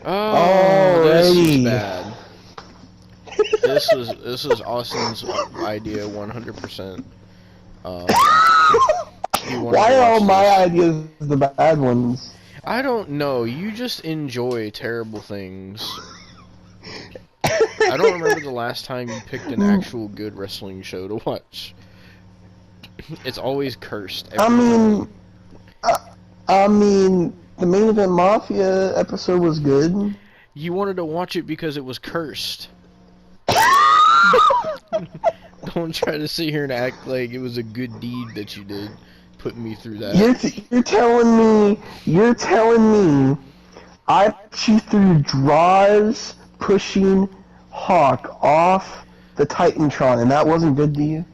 Oh, this was Alrighty. bad. This was Austin's idea 100%. He wanted to Why are all watch my this. ideas the bad ones? I don't know. You just enjoy terrible things. I don't remember the last time you picked an actual good wrestling show to watch. It's always cursed I every time. mean, I, I mean, the main event Mafia episode was good. You wanted to watch it because it was cursed. Don't try to sit here and act like it was a good deed that you did, putting me through that. You're telling me I put you through draws pushing Hawk off the Titantron, and that wasn't good to you?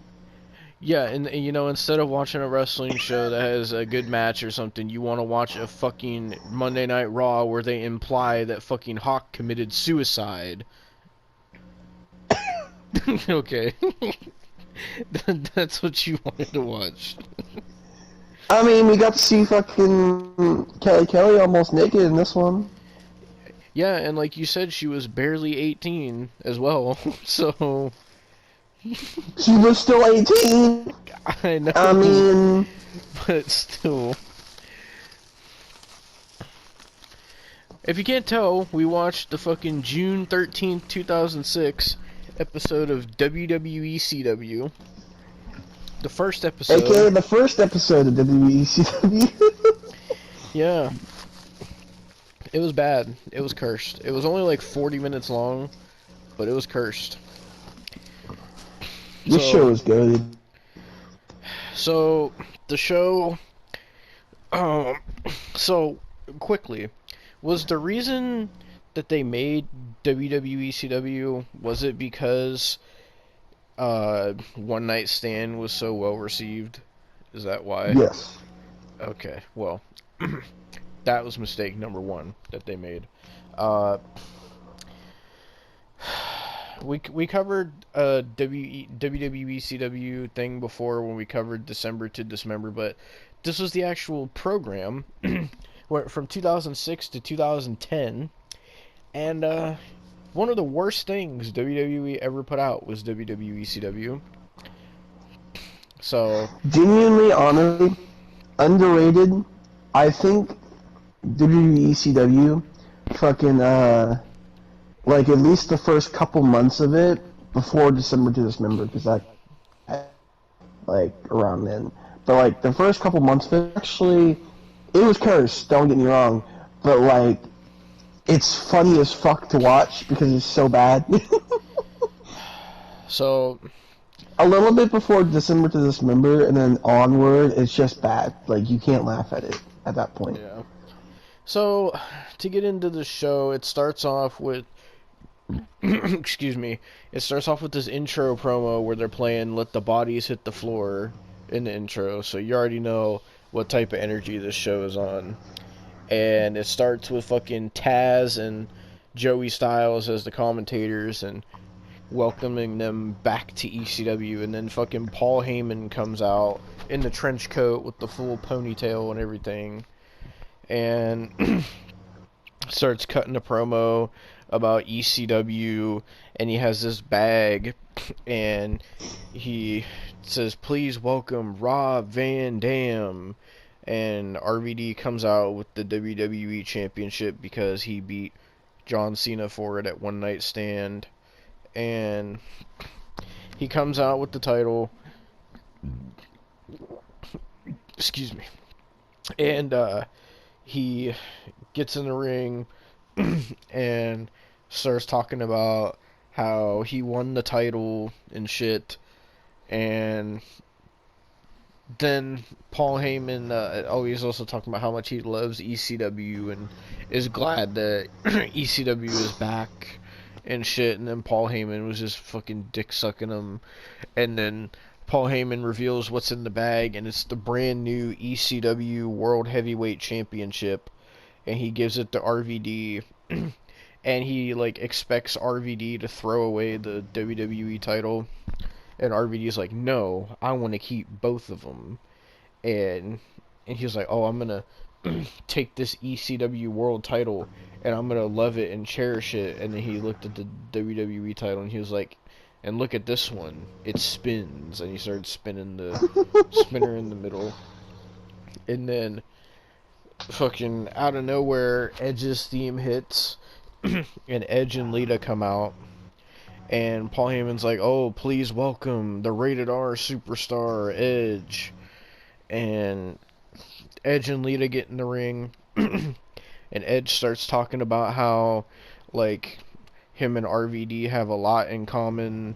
Yeah, and you know, instead of watching a wrestling show that has a good match or something, you want to watch a fucking Monday Night Raw where they imply that fucking Hawk committed suicide. Okay. That's what you wanted to watch. I mean, we got to see fucking Kelly almost naked in this one. Yeah, and like you said, she was barely 18 as well. So, She was still 18. I I know, mean, but still. If you can't tell, we watched the fucking June 13th, 2006 episode of WWE CW. The first episode. aka the first episode of WECW. Yeah, it was bad. It was cursed. It was only like 40 minutes long, but it was cursed. This show So, is good. so the show. Um, so quickly, was the reason that they made WWE CW, was it because One Night Stand was so well received? Is that why? Yes. Okay, well, that was mistake number one that they made. Uh, we covered WWE CW thing before when we covered December to December, but this was the actual program went from 2006 to 2010, and one of the worst things WWE ever put out was WWE CW. So, Genuinely, honestly, underrated. I think WECW fucking, like at least the first couple months of it before December to Dismember, because that, like, around then. But, like, the first couple months of it, actually, it was cursed, don't get me wrong. But, like, it's funny as fuck to watch because it's so bad. so A little bit before December to Dismember, and then onward, it's just bad. Like, you can't laugh at it at that point. yeah. So to get into the show, it starts off with excuse me. It starts off with this intro promo where they're playing "Let the Bodies Hit the Floor" in the intro, so you already know what type of energy this show is on. And it starts with fucking Taz and Joey Styles as the commentators and welcoming them back to ECW, and then fucking Paul Heyman comes out in the trench coat with the full ponytail and everything, and starts cutting a promo about ECW, and he has this bag, and he says, "Please welcome Rob Van Dam," and RVD comes out with the WWE Championship because he beat John Cena for it at One Night Stand, and he comes out with the title. Excuse me. And he gets in the ring and starts talking about how he won the title and shit. And then Paul Heyman, he's also talking about how much he loves ECW and is glad that ECW is back and shit. And then Paul Heyman was just fucking dick sucking him. And then Paul Heyman reveals what's in the bag, and it's the brand new ECW World Heavyweight Championship. And he gives it to RVD. And he like expects RVD to throw away the WWE title, and RVD's like, no, I want to keep both of them. And he's like, oh, I'm gonna take this ECW world title and I'm gonna love it and cherish it. And then he looked at the WWE title and he was like, and look at this one, it spins. And he started spinning the spinner in the middle. And then fucking out of nowhere, Edge's theme hits, and Edge and Lita come out. And Paul Heyman's like, oh, please welcome the rated R superstar, Edge. And Edge and Lita get in the ring. And Edge starts talking about how, like, him and RVD have a lot in common.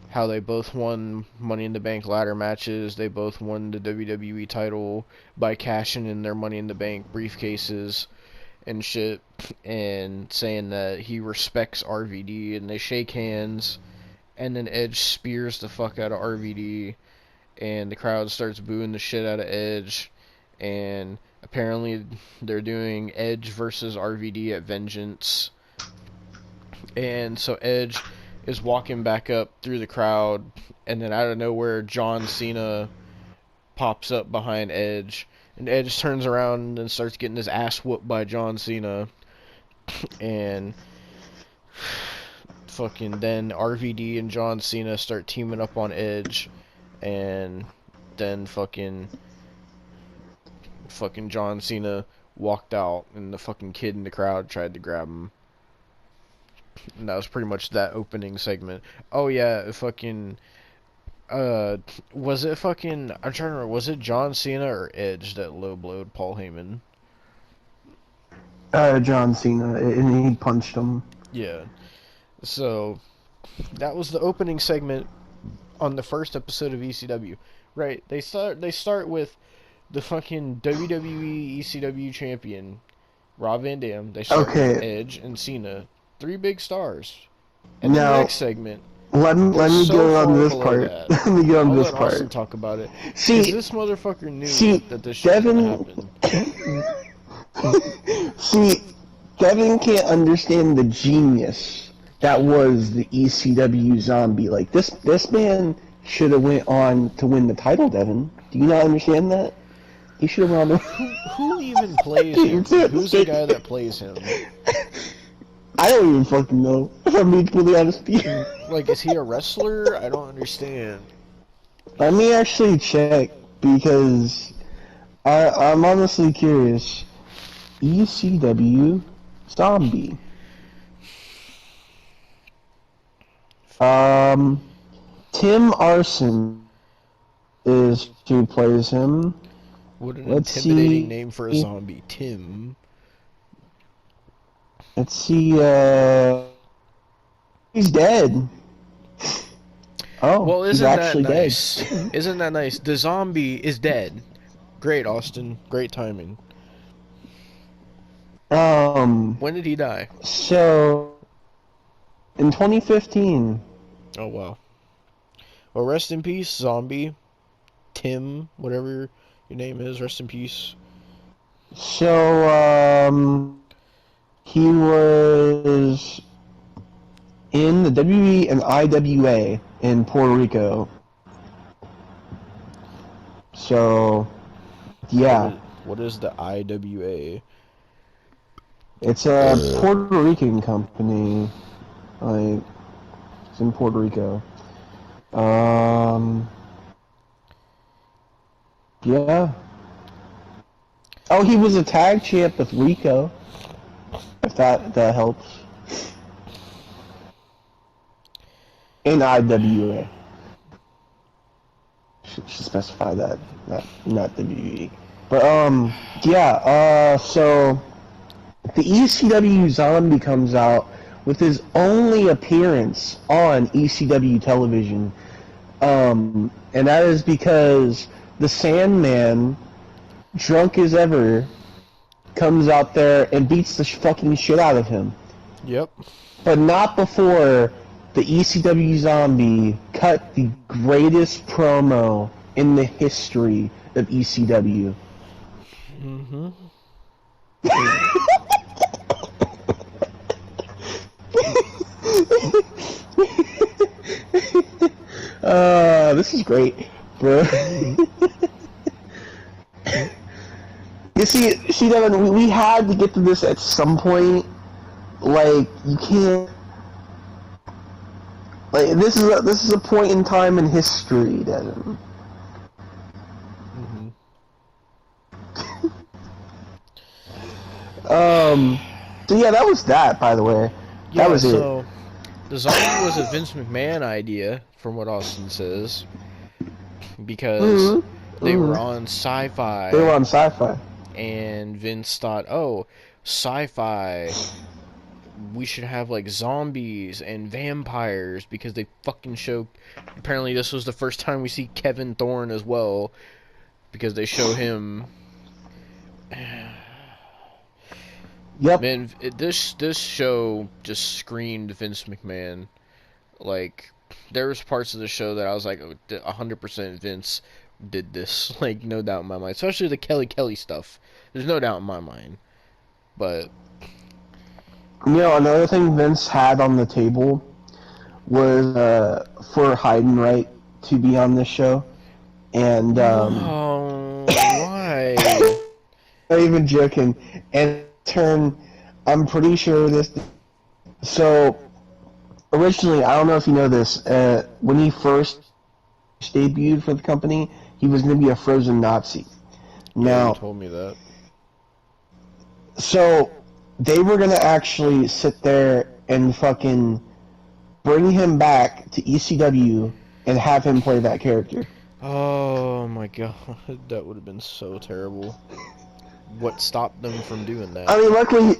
How they both won Money in the Bank ladder matches. They both won the WWE title by cashing in their Money in the Bank briefcases and shit, and saying that he respects RVD, and they shake hands, and then Edge spears the fuck out of RVD, and the crowd starts booing the shit out of Edge, and apparently they're doing Edge versus RVD at Vengeance, and so Edge is walking back up through the crowd, and then out of nowhere, John Cena pops up behind Edge, and Edge turns around and starts getting his ass whooped by John Cena. And fucking then RVD and John Cena start teaming up on Edge. And then fucking John Cena walked out, and the fucking kid in the crowd tried to grab him. And that was pretty much that opening segment. Oh yeah, fucking... was it fucking... I'm trying to remember, was it John Cena or Edge that low-blowed Paul Heyman? John Cena, and he punched him. Yeah. So, that was the opening segment on the first episode of ECW. Right, they start with the fucking WWE ECW champion, Rob Van Dam. They start with Edge and Cena. 3 big stars. And now, the next segment... Let me go on this part. Let me go on this part. Austin talk about it. See, this motherfucker knew that this shit was gonna happen. See, Devon can't understand the genius that was the ECW zombie. Like this man should have went on to win the title. Devon, do you not understand that? He should have won. Who even plays him? Who's the guy that plays him? I don't even fucking know, if I'm being completely honest with you. Like, is he a wrestler? I don't understand. Let me actually check, because I'm honestly curious. ECW Zombie. Tim Arson is who plays him. What an intimidating name for a zombie. Tim. Let's see, he's dead. Oh, well, he's actually dead. Isn't that nice? The zombie is dead. Great, Austin. Great timing. When did he die? So, in 2015. Oh, wow. Well, rest in peace, zombie. Tim, whatever your name is, rest in peace. So, he was in the WWE and IWA in Puerto Rico. So, yeah. What is the IWA? It's a Puerto Rican company. Like, it's in Puerto Rico. Yeah. Oh, he was a tag champ with Rico. If that helps. In IWA. Should specify that, not WWE. But yeah. So the ECW Zombie comes out with his only appearance on ECW television, and that is because the Sandman, drunk as ever, comes out there and beats the fucking shit out of him. Yep. But not before the ECW Zombie cut the greatest promo in the history of ECW. Mm-hmm. This is great, bro. You see, Devin, we had to get to this at some point. Like, you can't. Like, this is a point in time in history, Devin. Mm-hmm. So yeah, that was that. By the way, Yeah, that was so the zombie was a Vince McMahon idea, from what Austin says, because it. they were Mm-hmm. on They were Sci-Fi, on Sci-Fi. and Vince thought, oh, Sci-Fi, we should have like zombies and vampires because they fucking show. Apparently, this was the first time we see Kevin Thorne as well, because they show him. Yep. Man, this show just screamed Vince McMahon. Like, there was parts of the show that I was like, 100% Vince did this. Like, no doubt in my mind. Especially the Kelly stuff. There's no doubt in my mind. But You know, another thing Vince had on the table was for Heidenreich to be on this show, and no, why? not even joking. And in turn, I'm pretty sure this. So originally, I don't know if you know this. When he first debuted for the company, he was going to be a frozen Nazi. Yeah, you Now, told me that. so they were going to actually sit there and fucking bring him back to ECW and have him play that character. Oh my god, that would have been so terrible. What stopped them from doing that? I mean, luckily,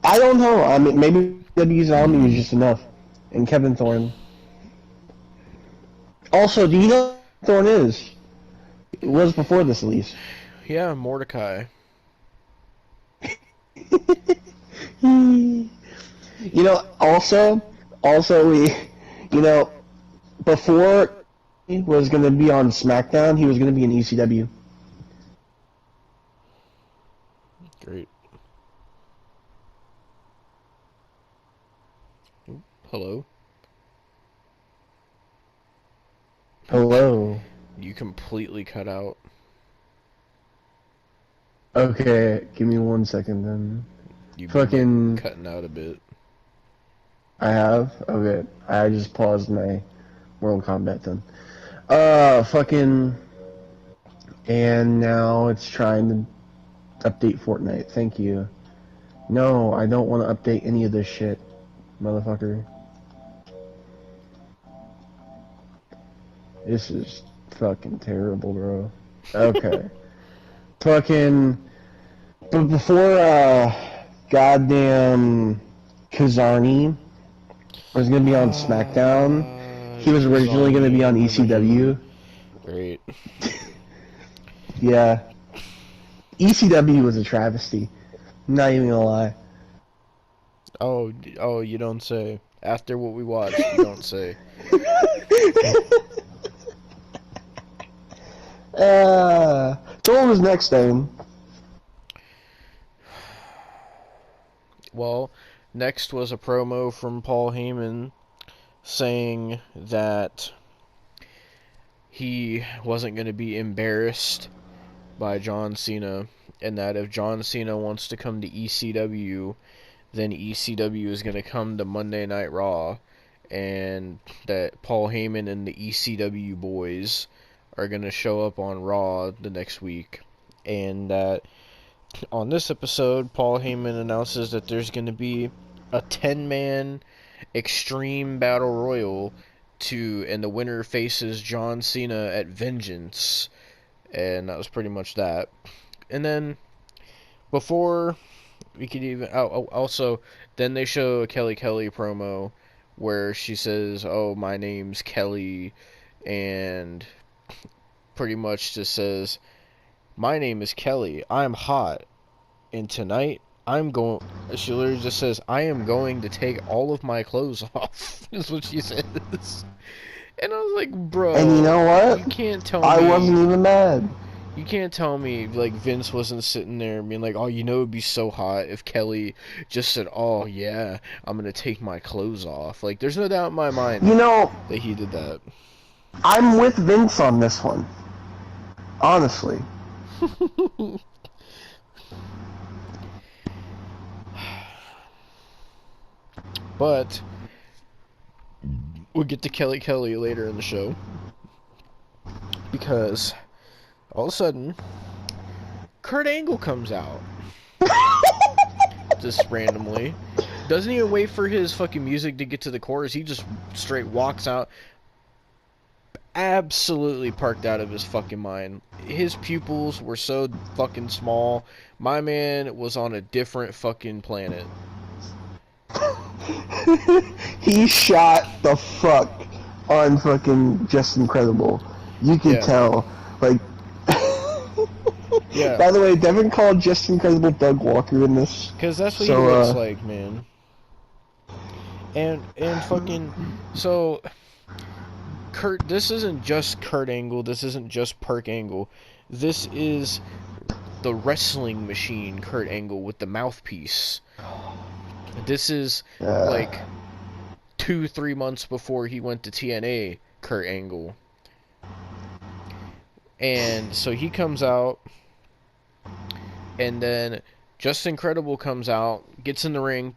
I don't know. I mean, maybe W Zombie was just enough. And Kevin Thorne. Also, do you know who Thorne is? It was before this, at least. Yeah, Mordecai. You know, also, before he was going to be on SmackDown, he was going to be in ECW. Great. Hello? Hello. You completely cut out. Okay, give me 1 second then. You've Fucking... been cutting out a bit. I have? Okay. I just paused my World Combat then. Fucking... And now it's trying to update Fortnite. Thank you. No, I don't want to update any of this shit, motherfucker. This is fucking terrible, bro. Okay. Fucking... But before, goddamn Kazarni was gonna be on SmackDown, he was originally gonna be on ECW. Great. Yeah. ECW was a travesty. Not even gonna lie. Oh, you don't say. After what we watched, you don't say. So what was next, then? Well, next was a promo from Paul Heyman saying that he wasn't going to be embarrassed by John Cena, and that if John Cena wants to come to ECW, then ECW is going to come to Monday Night Raw, and that Paul Heyman and the ECW boys are going to show up on Raw the next week, and that on this episode, Paul Heyman announces that there's going to be a 10-man Extreme Battle Royal and the winner faces John Cena at Vengeance, and that was pretty much that. And then, before we could even... also, then they show a Kelly promo where she says, oh, my name's Kelly, and pretty much just says, my name is Kelly, I'm hot, and tonight, she literally just says, I am going to take all of my clothes off, is what she says. And I was like, bro, And you know what? you can't tell me... I wasn't even mad. You can't tell me, like, Vince wasn't sitting there being like, oh, you know, it'd be so hot if Kelly just said, oh, yeah, I'm gonna take my clothes off. Like, there's no doubt in my mind You know, that he did that. I'm with Vince on this one. Honestly. But we'll get to Kelly Kelly later in the show, because all of a sudden Kurt Angle comes out just randomly. Doesn't even wait for his fucking music to get to the chorus. He just straight walks out, absolutely parked out of his fucking mind. His pupils were so fucking small. My man was on a different fucking planet. He shot the fuck on fucking Just Incredible. You could tell. Like, yeah. By the way, Devon called Just Incredible Doug Walker in this. Because that's what he looks like, man. And fucking... So... Kurt... This isn't just Kurt Angle. This isn't just Perk Angle. This is the wrestling machine Kurt Angle with the mouthpiece. This is, like, 2-3 months before he went to TNA, Kurt Angle. And so he comes out... And then Just Incredible comes out, gets in the ring,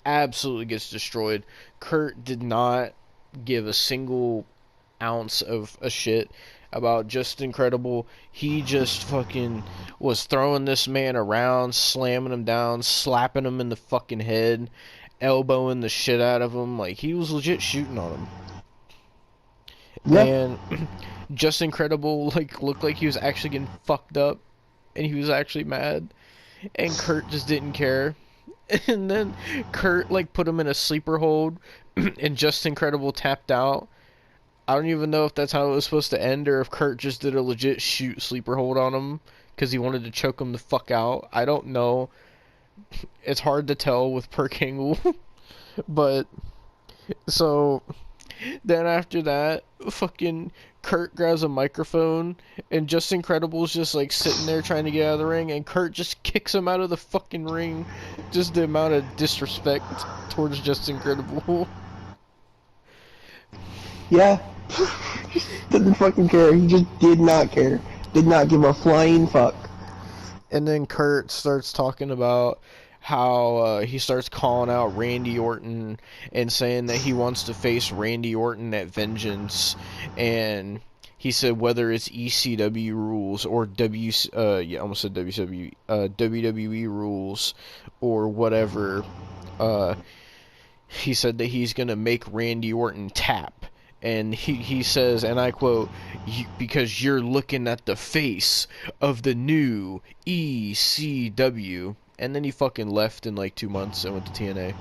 absolutely gets destroyed. Kurt did not give a single ounce of a shit about Just Incredible. He just fucking was throwing this man around, slamming him down, slapping him in the fucking head, elbowing the shit out of him. Like, he was legit shooting on him. Yep. And Just Incredible, like, looked like he was actually getting fucked up. And he was actually mad, and Kurt just didn't care. And then Kurt, like, put him in a sleeper hold, and Just Incredible tapped out. I don't even know if that's how it was supposed to end, or if Kurt just did a legit shoot sleeper hold on him because he wanted to choke him the fuck out. I don't know. It's hard to tell with Perk Angle. But, so, then after that, fucking Kurt grabs a microphone, and Just Incredible's just, like, sitting there trying to get out of the ring, and Kurt just kicks him out of the fucking ring. Just the amount of disrespect towards Just Incredible. Yeah. Didn't fucking care. He just did not care. Did not give a flying fuck. And then Kurt starts talking about how he starts calling out Randy Orton and saying that he wants to face Randy Orton at Vengeance, and he said whether it's ECW rules or WWE rules or whatever, he said that he's gonna make Randy Orton tap. And he says, and I quote, because you're looking at the face of the new ECW. And then he fucking left in like 2 months and went to TNA.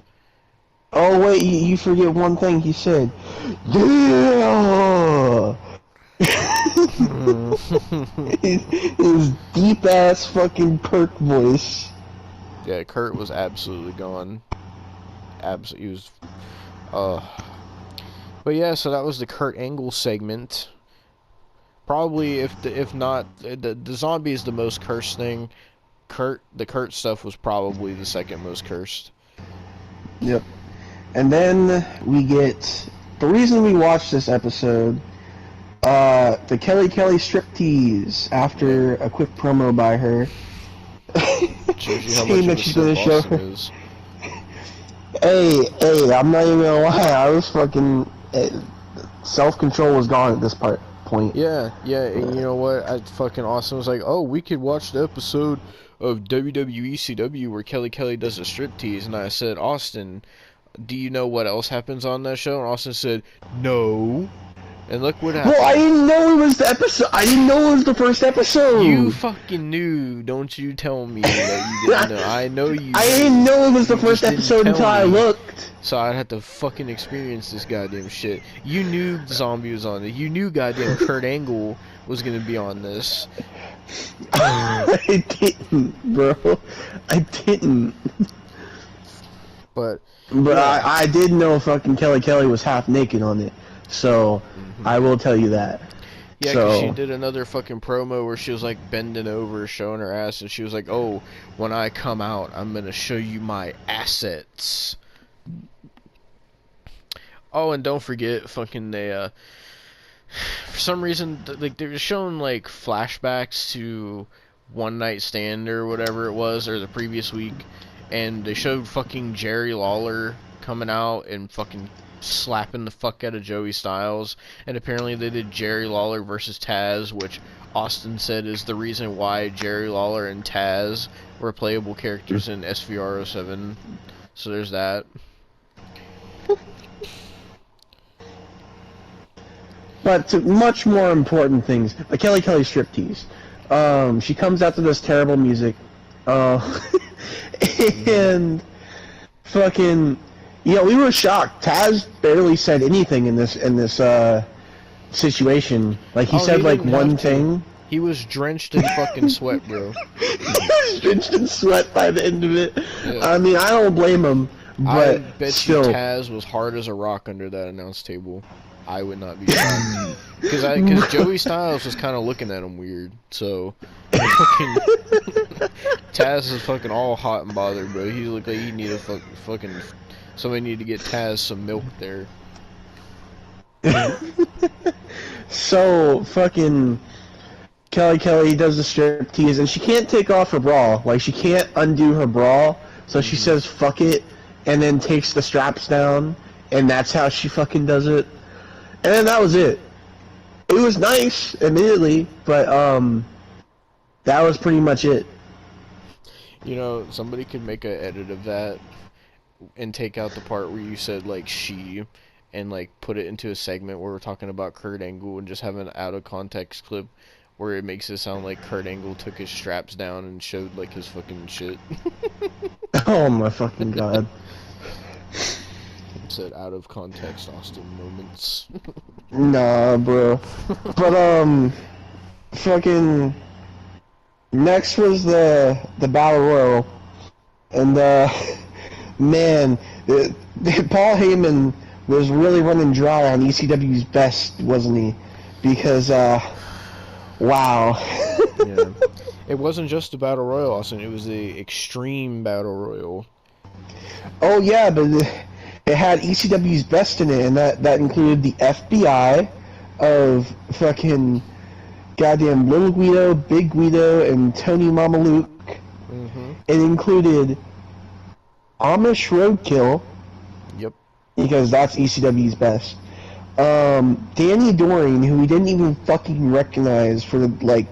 Oh wait, you forget one thing he said. Yeah! his deep ass fucking Perk voice. Yeah, Kurt was absolutely gone. Absolutely, he was. But yeah, so that was the Kurt Angle segment. Probably, if not, the zombie is the most cursed thing. The Kurt stuff was probably the second most cursed. Yep. And then we get the reason we watched this episode, the Kelly Kelly striptease after a quick promo by her. Saying that she's gonna show her. Hey, I'm not even gonna lie, I was fucking self-control was gone at this point. Yeah, and you know what? Fucking Austin was like, oh, we could watch the episode of WWE ECW where Kelly Kelly does a striptease, and I said, Austin, do you know what else happens on that show? And Austin said, no. And look what happened. Well, I didn't know it was the episode. I didn't know it was the first episode. You fucking knew. Don't you tell me that you didn't know. I know you. I didn't know it was the first episode until I looked. So I'd have to fucking experience this goddamn shit. You knew the zombie was on it. You knew goddamn Kurt Angle was gonna be on this. I didn't, bro. I didn't. But yeah. I did know fucking Kelly Kelly was half naked on it. So, I will tell you that. Yeah, because she did another fucking promo where she was, like, bending over, showing her ass, and she was like, oh, when I come out, I'm gonna show you my assets. Oh, and don't forget, fucking, they, for some reason, like, they were showing, like, flashbacks to One Night Stand or whatever it was, or the previous week, and they showed fucking Jerry Lawler coming out and fucking slapping the fuck out of Joey Styles. And apparently they did Jerry Lawler versus Taz, which Austin said is the reason why Jerry Lawler and Taz were playable characters in SVR07. So there's that. But to much more important things, like Kelly striptease. She comes out to this terrible music, and fucking, we were shocked. Taz barely said anything in this situation. Like he said like one thing. He was drenched in fucking sweat, bro. He was drenched in sweat by the end of it. Yeah. I mean, I don't blame him, but I bet still. you Taz was hard as a rock under that announce table. I would not be shocked. Because Joey Styles was kind of looking at him weird, so fucking Taz is fucking all hot and bothered, bro. He looked like he needed fucking somebody needed to get Taz some milk there. So fucking Kelly does the striptease, and she can't take off her bra. Like she can't undo her bra, so she says "fuck it," and then takes the straps down, and that's how she fucking does it. And then that was it. It was nice, admittedly, but that was pretty much it. Somebody could make an edit of that and take out the part where you said like she, and like put it into a segment where we're talking about Kurt Angle and just have an out of context clip where it makes it sound like Kurt Angle took his straps down and showed like his fucking shit. Oh my fucking god. Said out of context Austin moments. Nah, bro. But fucking next was the Battle Royal, and man, Paul Heyman was really running dry on ECW's best, wasn't he? Because wow. Yeah. It wasn't just the Battle Royal, Austin. It was the Extreme Battle Royal. Oh yeah, but it had ECW's best in it, and that included the FBI of fucking goddamn Little Guido, Big Guido, and Tony Mamaluke. Mm-hmm. It included Amish Roadkill. Yep. Because that's ECW's best. Danny Doring, who we didn't even fucking recognize for the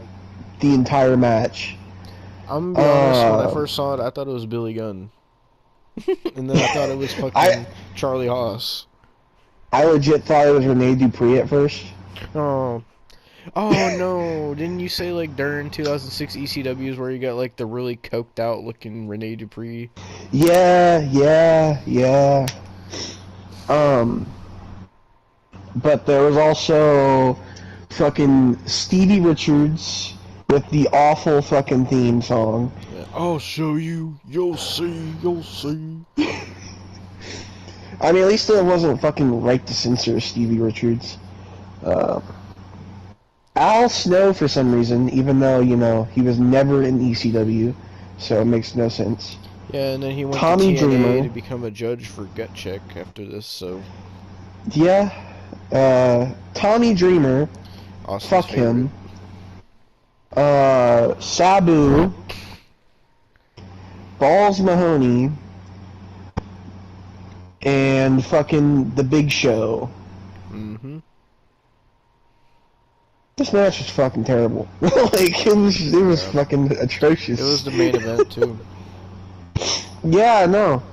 entire match. I'm gonna be honest, when I first saw it, I thought it was Billy Gunn. And then I thought it was fucking Charlie Haas. I legit thought it was Rene Dupree at first. Oh no! Didn't you say like during 2006 ECWs where you got like the really coked out looking Rene Dupree? Yeah. But there was also fucking Stevie Richards with the awful fucking theme song. I'll show you, you'll see. I mean, at least it wasn't fucking right to censor Stevie Richards. Al Snow, for some reason, even though, he was never in ECW, so it makes no sense. Yeah, and then he went Tommy to TNA Dreamer. to become a judge for Gut Check after this, so... Yeah. Tommy Dreamer. Austin's fuck favorite. Him. Sabu. Balls Mahoney, and fucking The Big Show. Mm-hmm. This match was fucking terrible. It was fucking atrocious. It was the main event, too. Yeah, I know.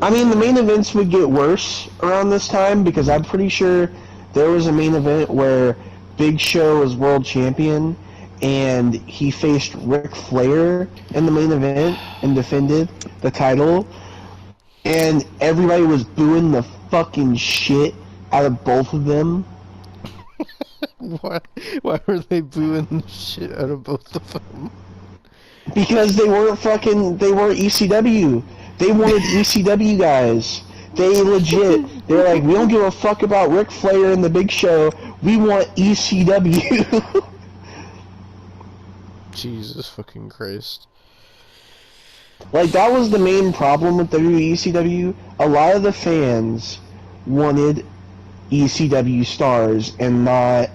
I mean, the main events would get worse around this time, because I'm pretty sure there was a main event where Big Show was world champion, and he faced Ric Flair in the main event and defended the title, and everybody was booing the fucking shit out of both of them. Why were they booing the shit out of both of them? Because they weren't ECW. They wanted ECW guys. They legit, they're like, we don't give a fuck about Ric Flair and the Big Show. We want ECW. Jesus fucking Christ. That was the main problem with WCW. A lot of the fans wanted ECW stars and not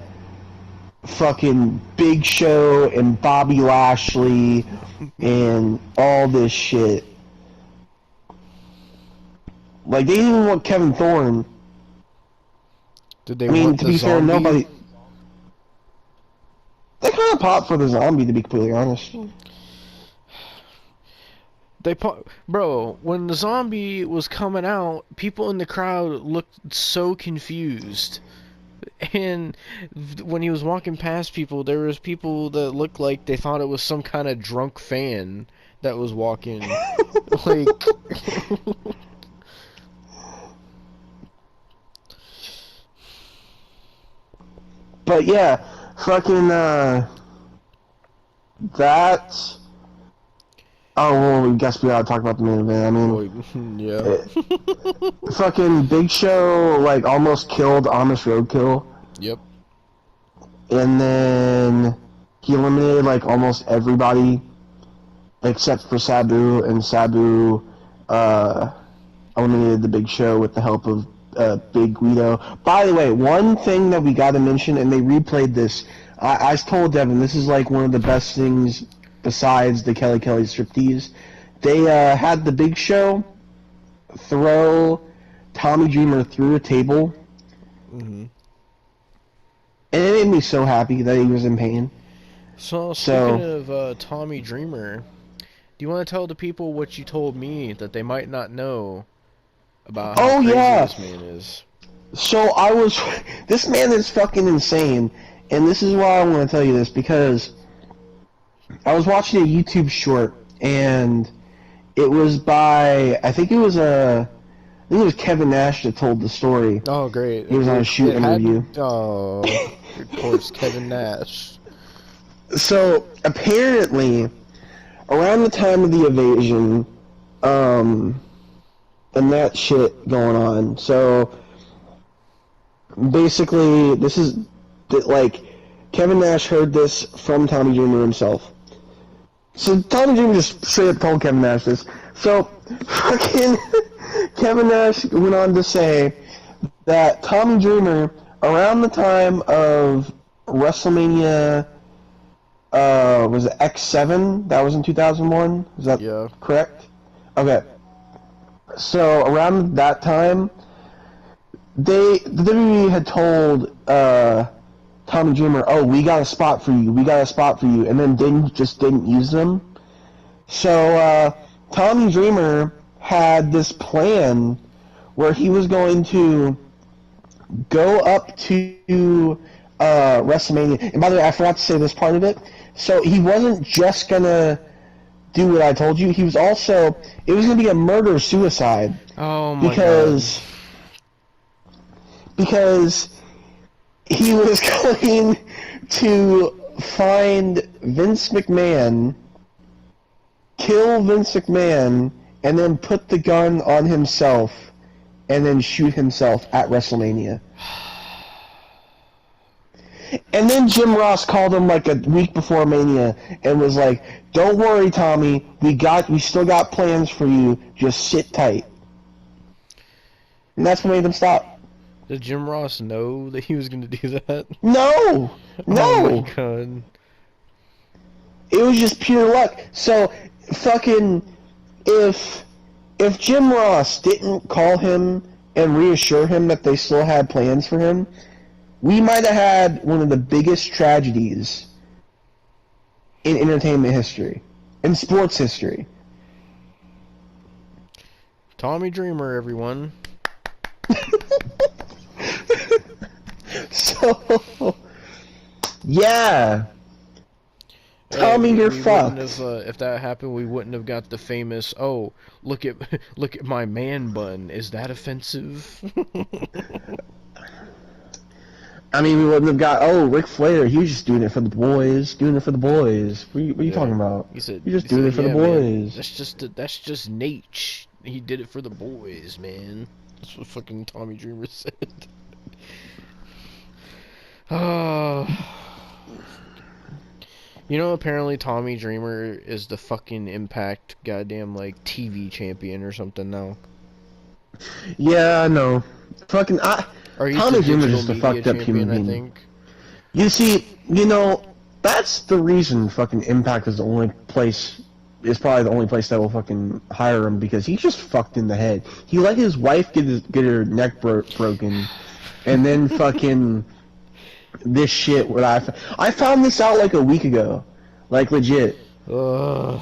fucking Big Show and Bobby Lashley and all this shit. Like, they didn't even want Kevin Thorne. Did they I mean, want to the be fair, zombie? nobody... They kind of popped for the zombie, to be completely honest. Bro, when the zombie was coming out, people in the crowd looked so confused. And when he was walking past people, there was people that looked like they thought it was some kind of drunk fan that was walking. Like... But yeah, fucking, that... Oh, well, we guess we gotta talk about the main event. I mean, yeah. fucking Big Show, like, almost killed Amish Roadkill. Yep. And then he eliminated, like, almost everybody except for Sabu, and Sabu, eliminated the Big Show with the help of, Big Guido. By the way, one thing that we gotta mention, and they replayed this, I told Devon, this is, like, one of the best things besides the Kelly striptease. They had the Big Show throw Tommy Dreamer through a table. Mm-hmm. And it made me so happy that he was in pain. So speaking of Tommy Dreamer, do you want to tell the people what you told me that they might not know about how crazy this man is? So this man is fucking insane, and this is why I want to tell you this, because I was watching a YouTube short, and it was by, I think it was Kevin Nash that told the story. Oh, great. He was on a shoot interview. Oh, of course, Kevin Nash. So, apparently, around the time of the invasion, and that shit going on, so, basically, this is, like, Kevin Nash heard this from Tommy Dreamer himself. So Tommy Dreamer just straight up told Kevin Nash this. So fucking Kevin Nash went on to say that Tommy Dreamer, around the time of WrestleMania, was it X7? That was in 2001? Is that correct? Okay. So around that time, the WWE had told Tommy Dreamer, oh, we got a spot for you, and then didn't use them. So, Tommy Dreamer had this plan where he was going to go up to, WrestleMania, and by the way, I forgot to say this part of it, so he wasn't just gonna do what I told you, it was gonna be a murder-suicide. Oh my god. Because he was going to find Vince McMahon, kill Vince McMahon, and then put the gun on himself, and then shoot himself at WrestleMania. And then Jim Ross called him like a week before Mania and was like, "Don't worry, Tommy, we still got plans for you. Just sit tight." And that's what made them stop. Did Jim Ross know that he was going to do that? No! Oh my god. It was just pure luck. So, fucking, if Jim Ross didn't call him and reassure him that they still had plans for him, we might have had one of the biggest tragedies in entertainment history, in sports history. Tommy Dreamer, everyone. So, yeah. Tommy, you're fucked. If that happened, we wouldn't have got the famous, oh, look at my man bun. Is that offensive? I mean, we wouldn't have got, oh, Ric Flair, he was just doing it for the boys. What are you talking about? You're just doing it for the boys. Man, that's just Nate. He did it for the boys, man. That's what fucking Tommy Dreamer said. You know, apparently Tommy Dreamer is the fucking Impact goddamn, like, TV champion or something now. Yeah, I know. Fucking, Tommy Dreamer is just a fucked up human being. I think. You see, that's the reason fucking Impact is the only place is probably the only place that will fucking hire him because he's just fucked in the head. He let his wife get her neck broken, and then fucking this shit. What I found this out like a week ago, like legit, Ugh.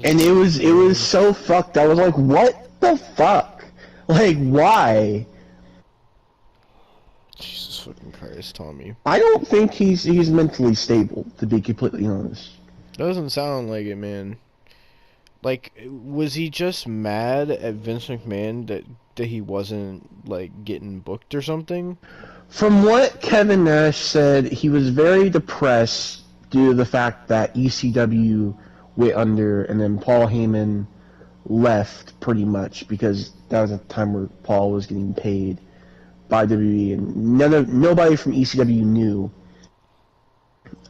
and it was so fucked. I was like, what the fuck? Like, why? Jesus fucking Christ, Tommy. I don't think he's mentally stable, to be completely honest. Doesn't sound like it, man. Like, was he just mad at Vince McMahon that he wasn't, like, getting booked or something? From what Kevin Nash said, he was very depressed due to the fact that ECW went under, and then Paul Heyman left pretty much because that was a time where Paul was getting paid by WWE, and nobody from ECW knew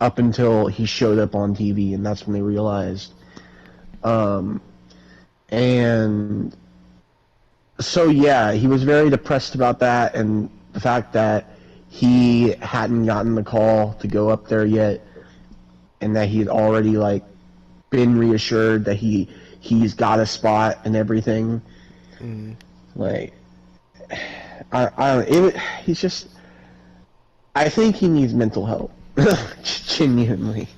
up until he showed up on TV, and that's when they realized. And so yeah, he was very depressed about that, and the fact that he hadn't gotten the call to go up there yet, and that he had already like been reassured that he's got a spot and everything. Like, he's just. I think he needs mental help, genuinely.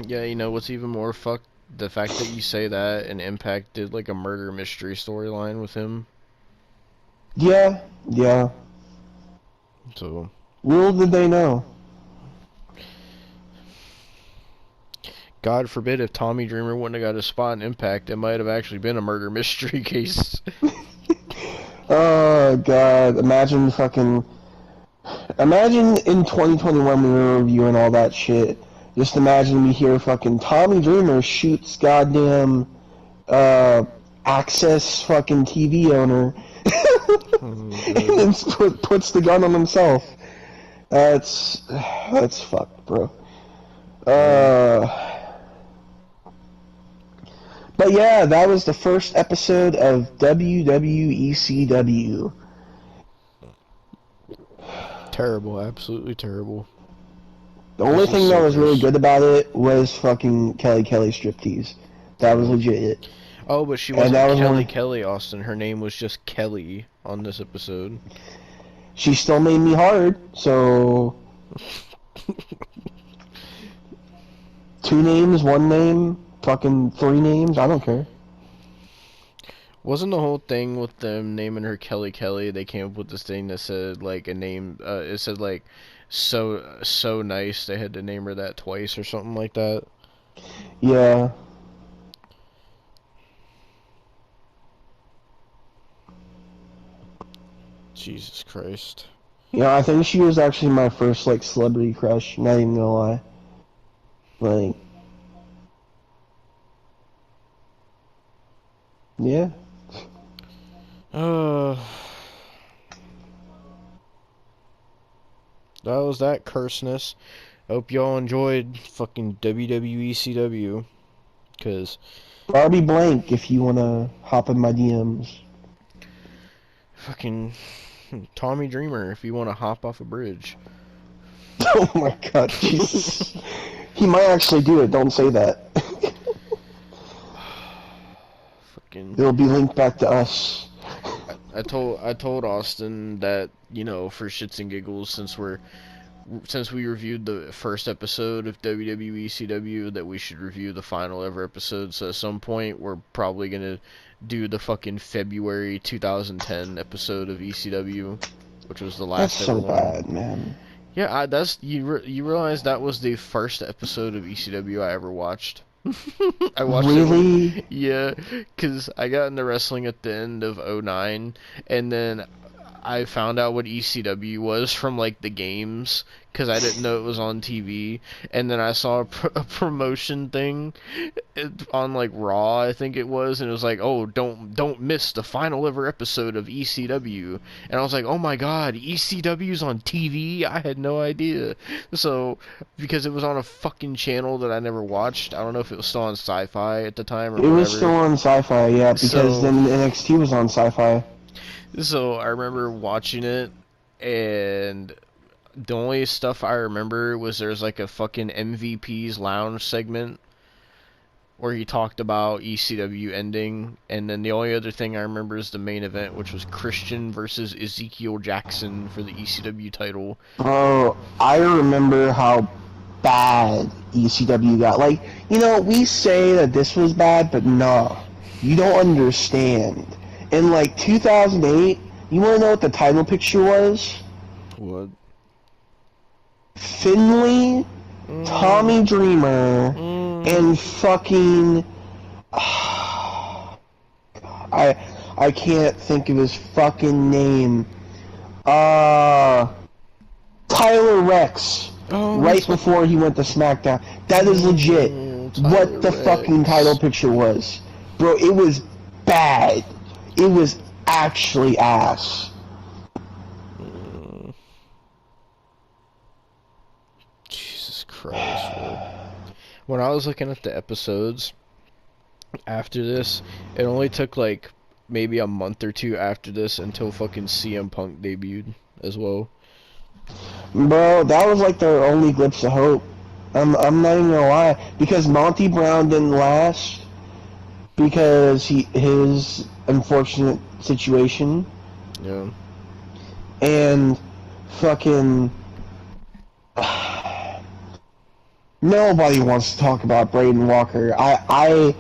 Yeah, you know what's even more fucked? The fact that you say that and Impact did like a murder mystery storyline with him. Yeah. So. Little did they know. God forbid if Tommy Dreamer wouldn't have got a spot in Impact, it might have actually been a murder mystery case. Oh god, imagine in 2021 we were reviewing all that shit. Just imagine we hear fucking Tommy Dreamer shoots goddamn Access fucking TV owner and then puts the gun on himself. That's fucked, bro. But yeah, that was the first episode of WWECW. Terrible, absolutely terrible. The only thing that was really good about it was fucking Kelly striptease. That was legit it. Oh, but she wasn't Kelly, Austin. Her name was just Kelly on this episode. She still made me hard, so... 2 names, 1 name, fucking 3 names, I don't care. Wasn't the whole thing with them naming her Kelly, they came up with this thing that said, like, a name, it said, like, so nice, they had to name her that twice or something like that? Yeah. Jesus Christ. Yeah, I think she was actually my first, like, celebrity crush, not even gonna lie. Like... Yeah. That was that curseness. Hope y'all enjoyed fucking WWECW. Cause Barbie Blank, if you wanna hop in my DMs. fucking Tommy Dreamer, if you wanna hop off a bridge. Oh my god, Jesus. He might actually do it, don't say that. Fucking. It'll be linked back to us. I told Austin that, you know, for shits and giggles, since we reviewed the first episode of WWE ECW, that we should review the final ever episode. So at some point we're probably gonna do the fucking February 2010 episode of ECW, which was the last That's ever so one. bad, man. Yeah, you realize that was the first episode of ECW I ever watched. I watched really? Yeah, because I got into wrestling at the end of '09, and then I found out what ECW was from, like, the games, because I didn't know it was on TV, and then I saw a promotion thing on, like, Raw, I think it was, and it was like, oh, don't miss the final ever episode of ECW, and I was like, oh my god, ECW's on TV? I had no idea. So, because it was on a fucking channel that I never watched, I don't know if it was still on Sci-Fi at the time or whatever. It was still on Sci-Fi, yeah, because then NXT was on Sci-Fi. So I remember watching it, and the only stuff I remember was there's like a fucking MVP's lounge segment, where he talked about ECW ending, and then the only other thing I remember is the main event, which was Christian versus Ezekiel Jackson for the ECW title. Bro, I remember how bad ECW got. Like, we say that this was bad, but no. You don't understand. In, like, 2008, you want to know what the title picture was? What? Finley, Tommy Dreamer, and fucking... I can't think of his fucking name. Tyler Rex. Right before he went to SmackDown. That is legit what the fucking title picture was. Bro, it was bad. It was actually ass. Jesus Christ, bro. When I was looking at the episodes after this, it only took like maybe a month or two after this until fucking CM Punk debuted as well. Bro, that was like their only glimpse of hope. I'm not even gonna lie. Because Monty Brown didn't last. Because his unfortunate situation. Yeah. And fucking... Nobody wants to talk about Braden Walker. I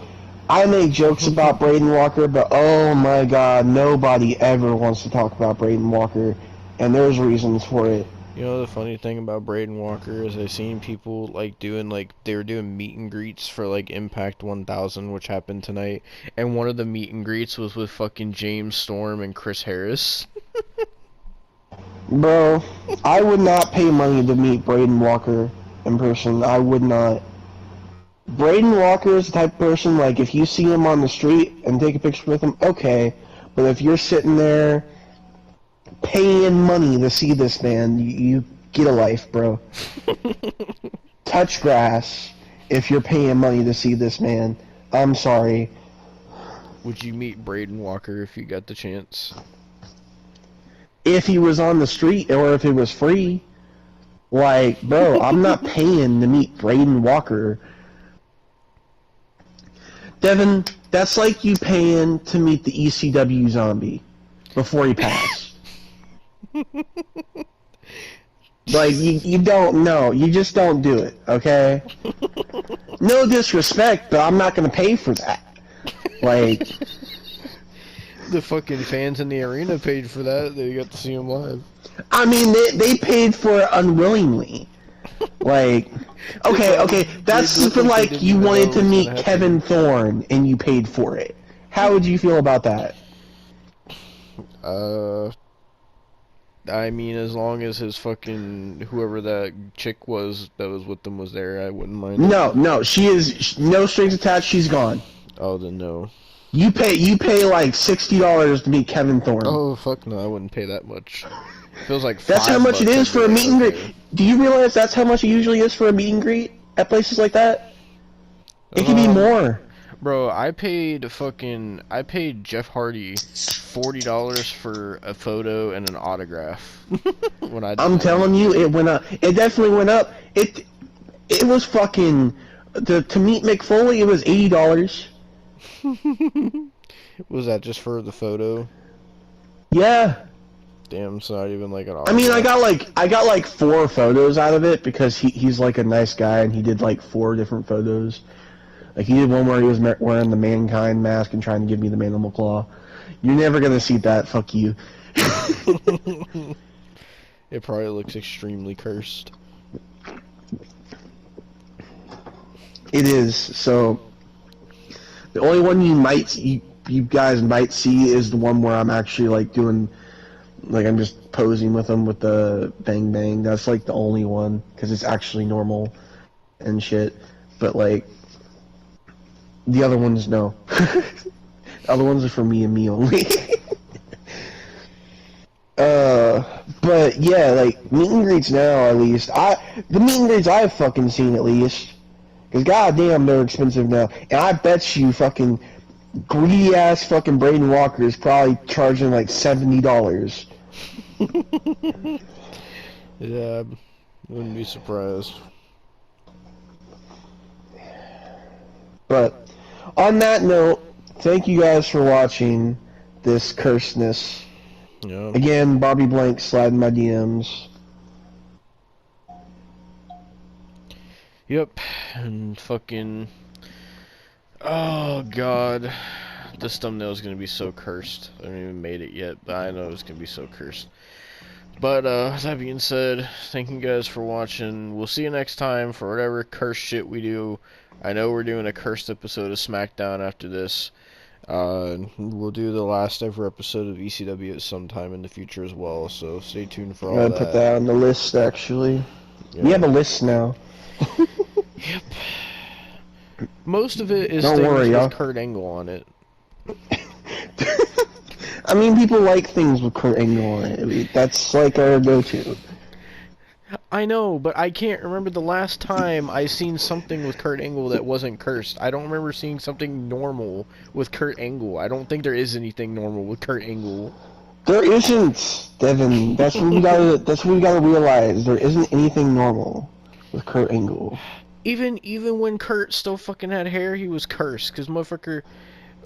make jokes about Braden Walker, but oh my god, nobody ever wants to talk about Braden Walker. And there's reasons for it. You know, the funny thing about Braden Walker is I've seen people they were doing meet and greets for like Impact 1000, which happened tonight, and one of the meet and greets was with fucking James Storm and Chris Harris. Bro, I would not pay money to meet Braden Walker in person. I would not. Braden Walker is the type of person, like, if you see him on the street and take a picture with him, okay. But if you're sitting there paying money to see this man, you get a life, bro. Touch grass if you're paying money to see this man. I'm sorry. Would you meet Braden Walker if you got the chance? If he was on the street or if it was free. Like, bro, I'm not paying to meet Braden Walker. Devon, that's like you paying to meet the ECW zombie before he passed. Like, you don't know. You just don't do it, okay? No disrespect, but I'm not going to pay for that. Like... The fucking fans in the arena paid for that. They got to see him live. I mean, they paid for it unwillingly. Like, okay, that's for like you wanted to meet Kevin Thorne and you paid for it. How would you feel about that? I mean, as long as his fucking whoever that chick was that was with them was there, I wouldn't mind. No, she is no strings attached. She's gone. Oh, then no. You pay like $60 to meet Kevin Thorne. Oh fuck no, I wouldn't pay that much. Feels like that's how much it is for a meet and greet. Do you realize that's how much it usually is for a meet and greet at places like that? It can be more. Bro, I paid Jeff Hardy $40 for a photo and an autograph. I'm telling you, it went up. It definitely went up. It was fucking to meet Mick Foley. It was $80. Was that just for the photo? Yeah. Damn, it's not even like an autograph. I mean, I got like 4 photos out of it because he's like a nice guy and he did like 4 different photos. Like he did one where he was wearing the Mankind mask and trying to give me the Mandible Claw. You're never gonna see that. Fuck you. It probably looks extremely cursed. It is. So the only one you guys might see is the one where I'm actually like doing, like I'm just posing with them with the bang bang. That's like the only one because it's actually normal and shit. But like the other ones, no. The other ones are for me and me only. But yeah, like meet and greets now at least. The meet and greets I've fucking seen at least. Because goddamn, they're expensive now. And I bet you fucking greedy ass fucking Braden Walker is probably charging like $70. Yeah, wouldn't be surprised. But on that note, thank you guys for watching this cursedness. Yeah. Again, Bobby Blank sliding my DMs. Yep. And fucking. Oh god. This thumbnail is gonna be so cursed. I haven't even made it yet, but I know it's gonna be so cursed. But with that being said, thank you guys for watching. We'll see you next time for whatever cursed shit we do. I know we're doing a cursed episode of SmackDown after this. We'll do the last ever episode of ECW at some time in the future as well, so stay tuned for I'm all gonna put that on the list, actually. Yeah. We have a list now. Yep. Most of it is Don't things worry, with y'all. Kurt Angle on it. I mean, people like things with Kurt Angle on it. I mean, that's like our go-to. I know, but I can't remember the last time I seen something with Kurt Angle that wasn't cursed. I don't remember seeing something normal with Kurt Angle. I don't think there is anything normal with Kurt Angle. There isn't, Devon. That's what we gotta. That's what we gotta realize. There isn't anything normal with Kurt Angle. Even when Kurt still fucking had hair, he was cursed. Cause motherfucker,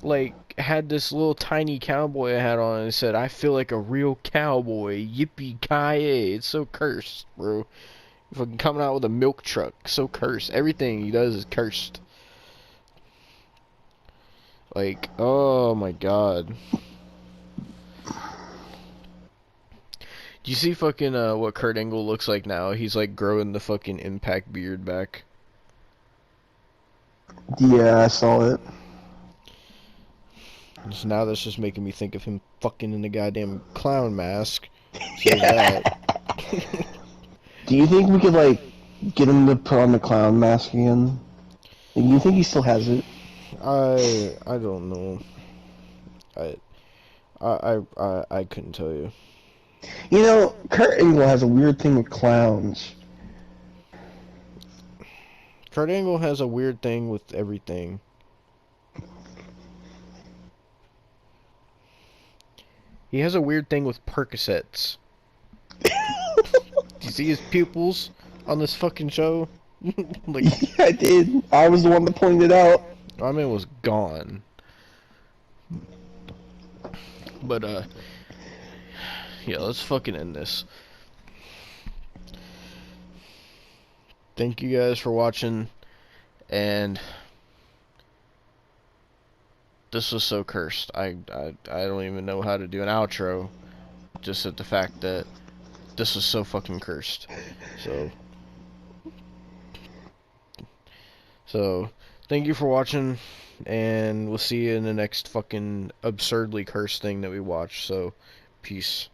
like, had this little tiny cowboy hat on and said, "I feel like a real cowboy. Yippee-ki-yay." It's so cursed, bro. Fucking coming out with a milk truck. So cursed. Everything he does is cursed. Like, oh my god. Do you see fucking what Kurt Angle looks like now? He's like growing the fucking Impact beard back. Yeah, I saw it. So now that's just making me think of him fucking in the goddamn clown mask. So Yeah. that. Do you think we could like get him to put on the clown mask again? You think he still has it? I don't know. I couldn't tell you. You know, Kurt Angle has a weird thing with clowns. Kurt Angle has a weird thing with everything. He has a weird thing with Percocets. Do you see his pupils on this fucking show? Like, Yeah, I did. I was the one that pointed it out. I mean, it was gone. But, yeah, let's fucking end this. Thank you guys for watching, and this was so cursed. I don't even know how to do an outro, just at the fact that this was so fucking cursed. So, thank you for watching, and we'll see you in the next fucking absurdly cursed thing that we watch. So, peace.